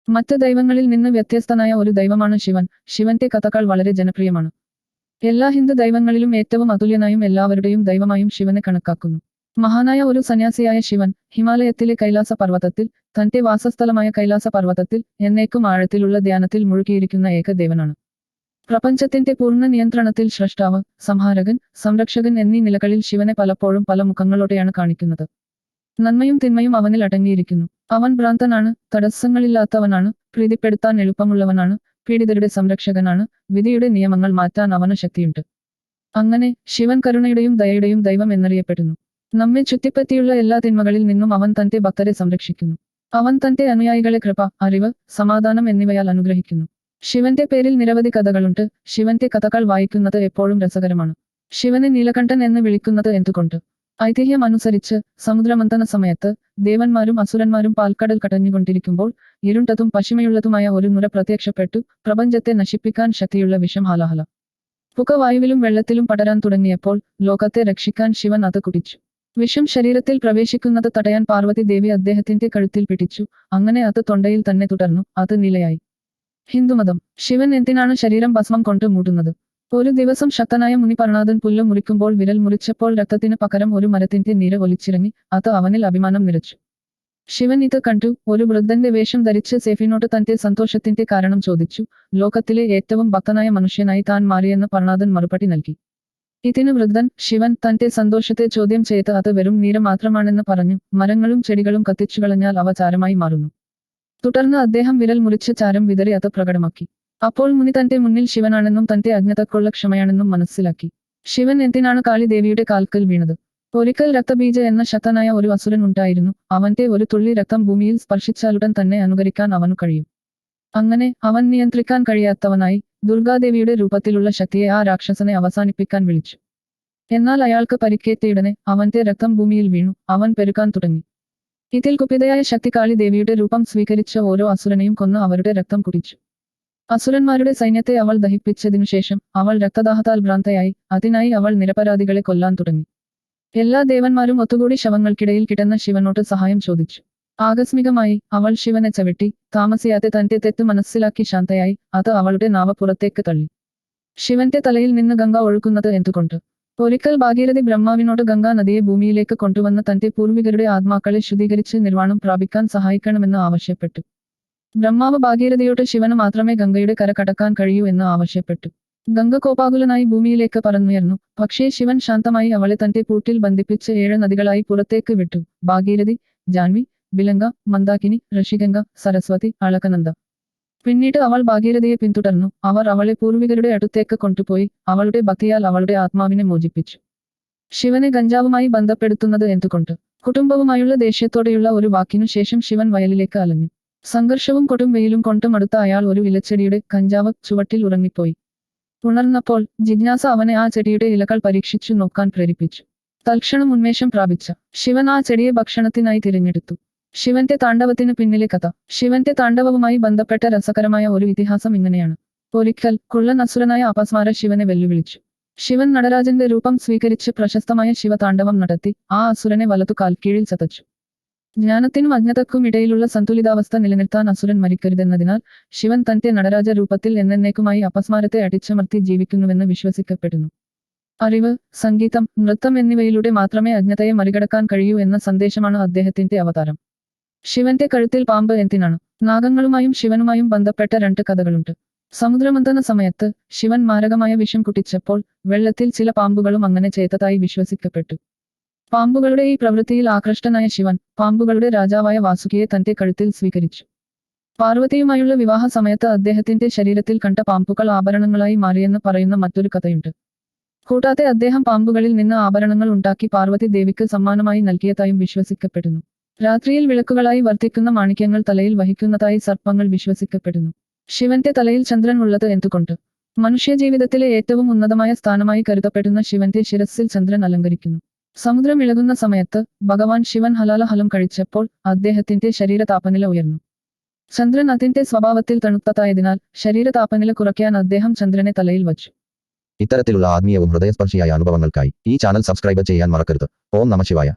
മറ്റ് ദൈവങ്ങളിൽ നിന്ന് വ്യത്യസ്തനായ ഒരു ദൈവമാണ് ശിവൻ. ശിവന്റെ കഥകൾ വളരെ ജനപ്രിയമാണ്. എല്ലാ ഹിന്ദു ദൈവങ്ങളിലും ഏറ്റവും അതുല്യനായും എല്ലാവരുടെയും ദൈവമായും ശിവനെ കണക്കാക്കുന്നു. മഹാനായ ഒരു സന്യാസിയായ ശിവൻ ഹിമാലയത്തിലെ കൈലാസ പർവ്വതത്തിൽ, തന്റെ വാസസ്ഥലമായ കൈലാസ പർവ്വതത്തിൽ എന്നേക്കും ആഴത്തിലുള്ള ധ്യാനത്തിൽ മുഴുകിയിരിക്കുന്ന ഏക ദേവനാണ്. പ്രപഞ്ചത്തിന്റെ പൂർണ്ണ നിയന്ത്രണത്തിൽ സ്രഷ്ടാവ്, സംഹാരകൻ, സംരക്ഷകൻ എന്നീ നിലകളിൽ ശിവനെ പലപ്പോഴും പല മുഖങ്ങളോടെയാണ് കാണിക്കുന്നത്. നന്മയും തിന്മയും അവനിൽ അടങ്ങിയിരിക്കുന്നു. അവൻ ഭ്രാന്തനാണ്, തടസ്സങ്ങളില്ലാത്തവനാണ്, പ്രീതിപ്പെടുത്താൻ എളുപ്പമുള്ളവനാണ്, പീഡിതരുടെ സംരക്ഷകനാണ്, വിധിയുടെ നിയമങ്ങൾ മാറ്റാൻ അവന് ശക്തിയുണ്ട്. അങ്ങനെ ശിവൻ കരുണയുടെയും ദയയുടെയും ദൈവം എന്നറിയപ്പെടുന്നു. നമ്മെ ചുറ്റിപ്പറ്റിയുള്ള എല്ലാ തിന്മകളിൽ നിന്നും അവൻ തന്റെ ഭക്തരെ സംരക്ഷിക്കുന്നു. അവൻ തന്റെ അനുയായികളെ കൃപ, അറിവ്, സമാധാനം എന്നിവയാൽ അനുഗ്രഹിക്കുന്നു. ശിവന്റെ പേരിൽ നിരവധി കഥകളുണ്ട്. ശിവന്റെ കഥകൾ വായിക്കുന്നത് എപ്പോഴും രസകരമാണ്. ശിവനെ നീലകണ്ഠൻ എന്ന് വിളിക്കുന്നത് എന്തുകൊണ്ട്? ഐതിഹ്യം അനുസരിച്ച് സമുദ്രമന്ഥന സമയത്ത് ദേവന്മാരും അസുരന്മാരും പാൽക്കടൽ കടഞ്ഞുകൊണ്ടിരിക്കുമ്പോൾ ഇരുണ്ടതും പശിമയുള്ളതുമായ ഒരു നുര പ്രത്യക്ഷപ്പെട്ടു. പ്രപഞ്ചത്തെ നശിപ്പിക്കാൻ ശക്തിയുള്ള വിഷം ഹാലാഹല പുക വായുവിലും വെള്ളത്തിലും പടരാൻ തുടങ്ങിയപ്പോൾ ലോകത്തെ രക്ഷിക്കാൻ ശിവൻ അത് കുടിച്ചു. വിഷം ശരീരത്തിൽ പ്രവേശിക്കുന്നത് തടയാൻ പാർവതി ദേവി അദ്ദേഹത്തിന്റെ കഴുത്തിൽ പിടിച്ചു. അങ്ങനെ അത് തൊണ്ടയിൽ തന്നെ തുടർന്നു. അത് നീലയായി. ഹിന്ദുമതം. ശിവൻ എന്തിനാണ് ശരീരം ഭസ്മം കൊണ്ട് മൂടുന്നത്? ഒരു ദിവസം ശക്തനായ മുനി പർണാദൻ പുല്ല് മുറിക്കുമ്പോൾ വിരൽ മുറിച്ചപ്പോൾ രക്തത്തിന് പകരം ഒരു മരത്തിന്റെ നീര് ഒലിച്ചിറങ്ങി. അത് അവനിൽ അഭിമാനം നിറച്ചു. ശിവൻ ഇത് കണ്ടു. ഒരു വൃദ്ധന്റെ വേഷം ധരിച്ച് സേഫിനോട് തന്റെ സന്തോഷത്തിന്റെ കാരണം ചോദിച്ചു. ലോകത്തിലെ ഏറ്റവും ഭക്തനായ മനുഷ്യനായി താൻ മാറിയെന്ന് പർണാദൻ മറുപടി നൽകി. ഇതിന് വൃദ്ധൻ, ശിവൻ തന്റെ സന്തോഷത്തെ ചോദ്യം ചെയ്ത് അത് വെറും നീര് മാത്രമാണെന്ന് പറഞ്ഞു. മരങ്ങളും ചെടികളും കത്തിച്ചുകളഞ്ഞാൽ അവ ചാരമായി മാറുന്നു. തുടർന്ന് അദ്ദേഹം വിരൽ മുറിച്ച് ചാരം വിതറി അത് പ്രകടമാക്കി. അപ്പോൾ മുനി തന്റെ മുന്നിൽ ശിവനാണെന്നും തന്റെ അജ്ഞതക്കുള്ള ക്ഷമയാണെന്നും മനസ്സിലാക്കി. ശിവൻ എന്തിനാണ് കാളി ദേവിയുടെ കാൽക്കൽ വീണത്? ഒരിക്കൽ രക്തബീജ എന്ന ശക്തനായ ഒരു അസുരൻ ഉണ്ടായിരുന്നു. അവന്റെ ഒരു തുള്ളി രക്തം ഭൂമിയിൽ സ്പർശിച്ചാലുടൻ തന്നെ അനുകരിക്കാൻ അവനു കഴിയും. അങ്ങനെ അവൻ നിയന്ത്രിക്കാൻ കഴിയാത്തവനായി ദുർഗാദേവിയുടെ രൂപത്തിലുള്ള ശക്തിയെ ആ രാക്ഷസനെ അവസാനിപ്പിക്കാൻ വിളിച്ചു. എന്നാൽ അയാൾക്ക് പരിക്കേറ്റയുടനെ അവന്റെ രക്തം ഭൂമിയിൽ വീണു. അവൻ പെരുകാൻ തുടങ്ങി. ഇതിൽ കുപിതയായ ശക്തി കാളി ദേവിയുടെ രൂപം സ്വീകരിച്ച ഓരോ അസുരനെയും കൊന്ന് അവരുടെ രക്തം കുടിച്ചു. അസുരന്മാരുടെ സൈന്യത്തെ അവൾ ദഹിപ്പിച്ചതിനുശേഷം അവൾ രക്തദാഹത്താൽ ഭ്രാന്തയായി. അതിനായി അവൾ നിരപരാധികളെ കൊല്ലാൻ തുടങ്ങി. എല്ലാ ദേവന്മാരും ഒത്തുകൂടി ശവങ്ങൾക്കിടയിൽ കിടന്ന ശിവനോട് സഹായം ചോദിച്ചു. ആകസ്മികമായി അവൾ ശിവനെ ചവിട്ടി. താമസിയാതെ തന്റെ തെറ്റ് മനസ്സിലാക്കി ശാന്തയായി. അത് അവളുടെ നാവ പുറത്തേക്ക് തള്ളി. ശിവന്റെ തലയിൽ നിന്ന് ഗംഗ ഒഴുകുന്നത് എന്തുകൊണ്ട്? ഒരിക്കൽ ഭാഗീരഥി ബ്രഹ്മാവിനോട് ഗംഗാ നദിയെ ഭൂമിയിലേക്ക് കൊണ്ടുവന്ന് തന്റെ പൂർവികരുടെ ആത്മാക്കളെ ശുദ്ധീകരിച്ച് നിർവാണം പ്രാപിക്കാൻ സഹായിക്കണമെന്ന് ആവശ്യപ്പെട്ടു. ബ്രഹ്മാവ് ഭാഗീരഥിയോട് ശിവന് മാത്രമേ ഗംഗയുടെ കര കടക്കാൻ കഴിയൂ എന്ന് ആവശ്യപ്പെട്ടു. ഗംഗ കോപാകുലനായി ഭൂമിയിലേക്ക് പറന്നുയർന്നു. പക്ഷേ ശിവൻ ശാന്തമായി അവളെ തന്റെ പൂട്ടിൽ ബന്ധിപ്പിച്ച് 7 നദികളായി പുറത്തേക്ക് വിട്ടു. ഭാഗീരഥി, ജാൻവി, ബിലങ്ക, മന്ദാകിനി, ഋഷിഗംഗ, സരസ്വതി, അളകനന്ദ. പിന്നീട് അവൾ ഭാഗീരഥിയെ പിന്തുടർന്നു. അവർ അവളെ പൂർവികരുടെ അടുത്തേക്ക് കൊണ്ടുപോയി. അവളുടെ ഭക്തിയാൽ അവളുടെ ആത്മാവിനെ മോചിപ്പിച്ചു. ശിവനെ ഗഞ്ചാവുമായി ബന്ധപ്പെടുത്തുന്നത് എന്തുകൊണ്ട്? കുടുംബവുമായുള്ള ദേഷ്യത്തോടെയുള്ള ഒരു വാക്കിനു ശേഷം ശിവൻ വയലിലേക്ക് അലഞ്ഞു. സംഘർഷവും കൊടും വെയിലും കൊണ്ട് മടുത്ത അയാൾ ഒരു ഇലച്ചെടിയുടെ കഞ്ചാവ് ചുവട്ടിൽ ഉറങ്ങിപ്പോയി. ഉണർന്നപ്പോൾ ജിജ്ഞാസ അവനെ ആ ചെടിയുടെ ഇലകൾ പരീക്ഷിച്ചു നോക്കാൻ പ്രേരിപ്പിച്ചു. തൽക്ഷണം ഉന്മേഷം പ്രാപിച്ച ശിവൻ ആ ചെടിയെ ഭക്ഷണത്തിനായി തിരഞ്ഞെടുത്തു. ശിവന്റെ താണ്ഡവത്തിന് പിന്നിലെ കഥ. ശിവന്റെ താണ്ഡവവുമായി ബന്ധപ്പെട്ട രസകരമായ ഒരു ഇതിഹാസം ഇങ്ങനെയാണ്. ഒരിക്കൽ കുള്ളൻ അസുരനായ അപസ്മാര ശിവനെ വെല്ലുവിളിച്ചു. ശിവൻ നടരാജന്റെ രൂപം സ്വീകരിച്ച് പ്രശസ്തമായ ശിവതാണ്ഡവം നടത്തി. ആ അസുരനെ വലതു കാൽക്കീഴിൽ ചതച്ചു. ജ്ഞാനത്തിനും അജ്ഞതക്കും ഇടയിലുള്ള സന്തുലിതാവസ്ഥ നിലനിർത്താൻ അസുരൻ മരിക്കരുതെന്നതിനാൽ ശിവൻ തന്റെ നടരാജ രൂപത്തിൽ എന്നേക്കുമായി അപസ്മാരത്തെ അടിച്ചമർത്തി ജീവിക്കുന്നുവെന്ന് വിശ്വസിക്കപ്പെടുന്നു. അറിവ്, സംഗീതം, നൃത്തം എന്നിവയിലൂടെ മാത്രമേ അജ്ഞതയെ മറികടക്കാൻ കഴിയൂ എന്ന സന്ദേശമാണ് അദ്ദേഹത്തിന്റെ അവതാരം. ശിവന്റെ കഴുത്തിൽ പാമ്പ് എന്തിനാണ്? നാഗങ്ങളുമായും ശിവനുമായും ബന്ധപ്പെട്ട 2 കഥകളുണ്ട്. സമുദ്രമന്ഥന സമയത്ത് ശിവൻ മാരകമായ വിഷം കുടിച്ചപ്പോൾ വെള്ളത്തിൽ ചില പാമ്പുകളും അങ്ങനെ ചെയ്തതായി വിശ്വസിക്കപ്പെട്ടു. പാമ്പുകളുടെ ഈ പ്രവൃത്തിയിൽ ആകൃഷ്ടനായ ശിവൻ പാമ്പുകളുടെ രാജാവായ വാസുകിയെ തന്റെ കഴുത്തിൽ സ്വീകരിച്ചു. പാർവതിയുമായുള്ള വിവാഹ സമയത്ത് അദ്ദേഹത്തിന്റെ ശരീരത്തിൽ കണ്ട പാമ്പുകൾ ആഭരണങ്ങളായി മാറിയെന്ന് പറയുന്ന മറ്റൊരു കഥയുണ്ട്. കൂടാതെ അദ്ദേഹം പാമ്പുകളിൽ നിന്ന് ആഭരണങ്ങൾ ഉണ്ടാക്കി പാർവതി ദേവിക്ക് സമ്മാനമായി നൽകിയതായും വിശ്വസിക്കപ്പെടുന്നു. രാത്രിയിൽ വിളക്കുകളായി വർത്തിക്കുന്ന മാണിക്യങ്ങൾ തലയിൽ വഹിക്കുന്നതായി സർപ്പങ്ങൾ വിശ്വസിക്കപ്പെടുന്നു. ശിവന്റെ തലയിൽ ചന്ദ്രൻ ഉള്ളത് എന്തുകൊണ്ട്? മനുഷ്യജീവിതത്തിലെ ഏറ്റവും ഉന്നതമായ സ്ഥാനമായി കരുതപ്പെടുന്ന ശിവന്റെ ശിരസ്സിൽ ചന്ദ്രൻ അലങ്കരിക്കുന്നു. സമുദ്രം ഇളകുന്ന സമയത്ത് ഭഗവാൻ ശിവൻ ഹലാലഹലം കഴിച്ചപ്പോൾ അദ്ദേഹത്തിന്റെ ശരീര താപനില ഉയർന്നു. ചന്ദ്രൻ അതിന്റെ സ്വഭാവത്തിൽ തണുത്തതായതിനാൽ ശരീര താപനില കുറയ്ക്കാൻ അദ്ദേഹം ചന്ദ്രനെ തലയിൽ വച്ചു. ഇത്തരത്തിലുള്ള ആത്മീയവും ഹൃദയസ്പർശിയായ അനുഭവങ്ങൾക്കായി ഈ ചാനൽ സബ്സ്ക്രൈബ് ചെയ്യാൻ മറക്കരുത്. ഓം നമഃ ശിവായ.